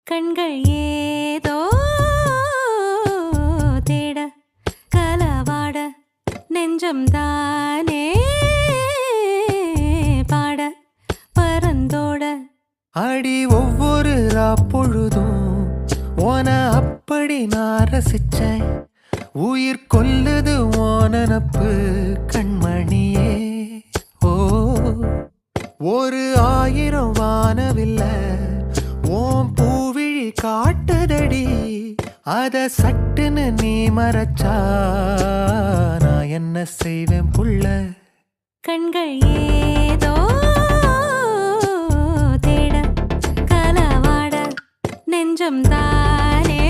கண்கள் ஏதோ தேட கலவாட நெஞ்சம் தானே பாட பரந்தோட அடி ஒவ்வொரு பொழுதும் ஓன அப்படி நான் ரசிச்சேன். உயிர் கொல்லுது ஓனப்பு கண்மணியே. ஓ ஒரு 1000 வானவில்ல ஓம் பூவிழி காட்டுதடி. அத சட்டுன்னு நீ மறைச்சா நான் என்ன செய்வேன் புள்ள. கண்கள் ஏதோ தேட கலவாட நெஞ்சம் தானே